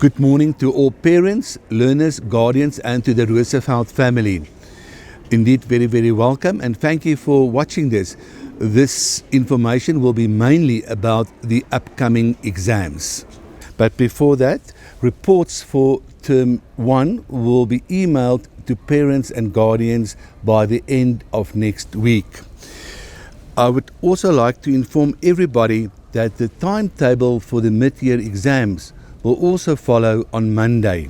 Good morning to all parents, learners, guardians, and to the Roosevelt family. Indeed, very, very welcome, and thank you for watching this. This information will be mainly about the upcoming exams. But before that, reports for Term 1 will be emailed to parents and guardians by the end of next week. I would also like to inform everybody that the timetable for the mid-year exams will also follow on Monday,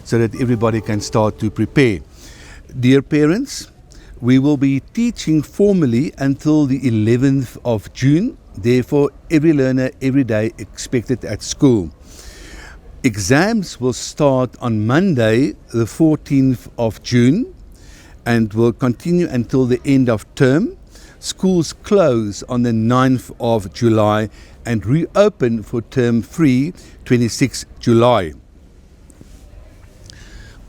so that everybody can start to prepare. Dear parents, we will be teaching formally until the 11th of June, therefore every learner every day expected at school. Exams will start on Monday, the 14th of June, and will continue until the end of term. Schools close on the 9th of July and reopen for term 3, 26 July.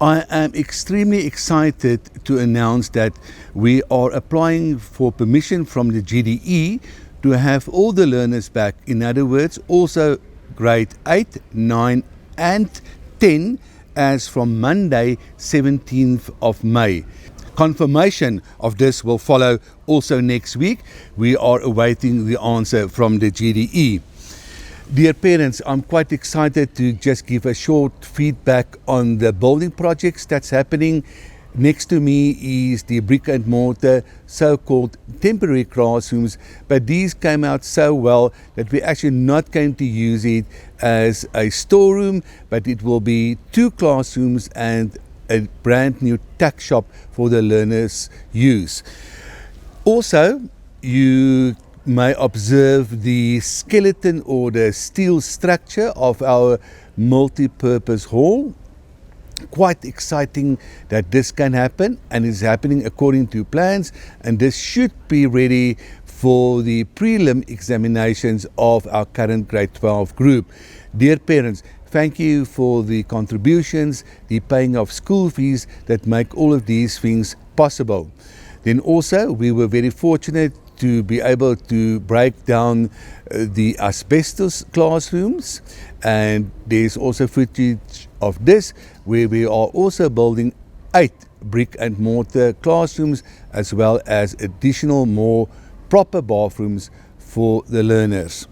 I am extremely excited to announce that we are applying for permission from the GDE to have all the learners back. In other words, also grade 8, 9 and 10 as from Monday, 17th of May. Confirmation of this will follow also next week. We are awaiting the answer from the GDE. Dear parents, I'm quite excited to just give a short feedback on the building projects that's happening. Next to me is the brick and mortar so-called temporary classrooms, but these came out so well that we're actually not going to use it as a storeroom, but it will be 2 classrooms and a brand new tuck shop for the learners' use. Also, you may observe the skeleton or the steel structure of our multi-purpose hall. Quite exciting that this can happen, and is happening according to plans, and this should be ready for the prelim examinations of our current grade 12 group. Dear parents, thank you for the contributions, the paying of school fees that make all of these things possible. Then also, we were very fortunate to be able to break down the asbestos classrooms, and there's also footage of this where we are also building 8 brick and mortar classrooms, as well as additional more proper bathrooms for the learners.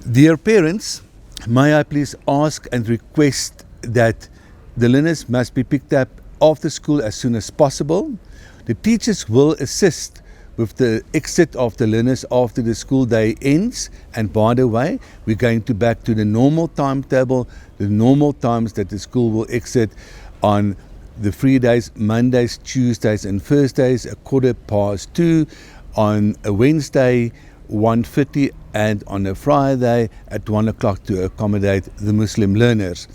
Dear parents, may I please ask and request that the learners must be picked up after school as soon as possible. The teachers will assist with the exit of the learners after the school day ends. And by the way, we're going back to the normal timetable, the normal times that the school will exit on the 3 days, Mondays, Tuesdays and Thursdays, 2:15, on a Wednesday, 1:30, and on a Friday at 1 o'clock to accommodate the Muslim learners.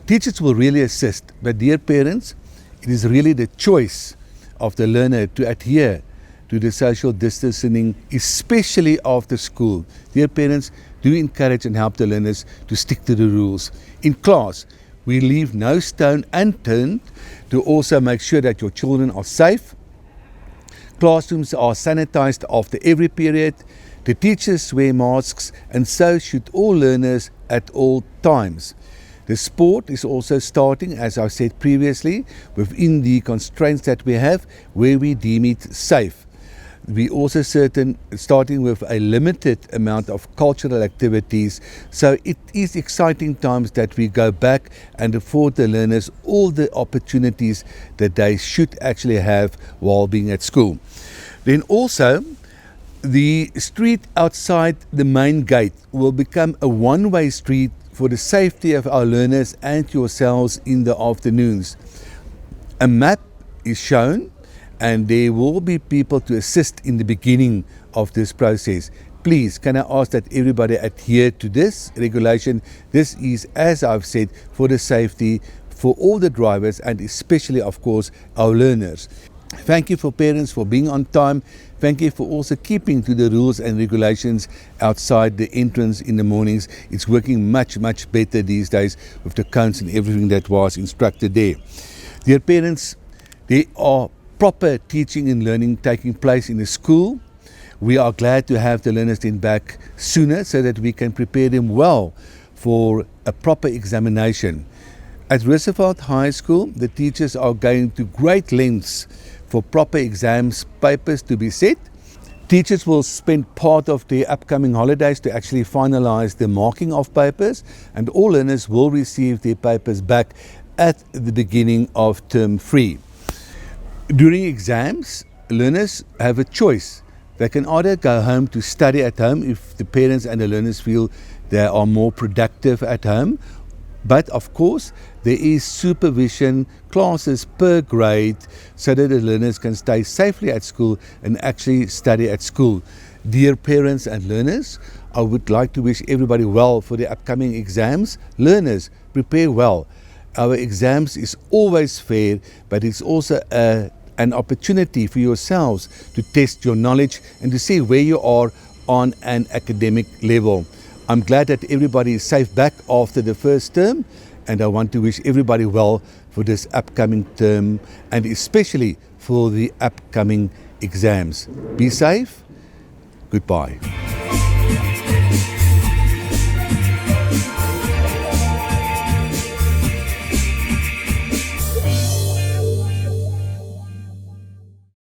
Teachers will really assist, but dear parents, it is really the choice of the learner to adhere to the social distancing, especially after school. Dear parents, do encourage and help the learners to stick to the rules. In class, we leave no stone unturned to also make sure that your children are safe. Classrooms are sanitized after every period. The teachers wear masks, and so should all learners at all times. The sport is also starting, as I said previously, within the constraints that we have, where we deem it safe. We also starting with a limited amount of cultural activities. So it is exciting times that we go back and afford the learners all the opportunities that they should actually have while being at school. Then also, the street outside the main gate will become a one-way street for the safety of our learners and yourselves in the afternoons. A map is shown, and there will be people to assist in the beginning of this process. Please, can I ask that everybody adhere to this regulation? This is, as I've said, for the safety for all the drivers and especially, of course, our learners. Thank you for parents for being on time. Thank you for also keeping to the rules and regulations outside the entrance in the mornings. It's working much, much better these days with the cones and everything that was instructed there. Dear parents, there are proper teaching and learning taking place in the school. We are glad to have the learners then back sooner so that we can prepare them well for a proper examination. At Roosevelt High School, the teachers are going to great lengths for proper exams papers to be set. Teachers will spend part of their upcoming holidays to actually finalize the marking of papers, and all learners will receive their papers back at the beginning of term 3. During exams, learners have a choice. They can either go home to study at home if the parents and the learners feel they are more productive at home. But of course, there is supervision classes per grade so that the learners can stay safely at school and actually study at school. Dear parents and learners, I would like to wish everybody well for the upcoming exams. Learners, prepare well. Our exams is always fair, but it's also an opportunity for yourselves to test your knowledge and to see where you are on an academic level. I'm glad that everybody is safe back after the first term, and I want to wish everybody well for this upcoming term and especially for the upcoming exams. Be safe. Goodbye.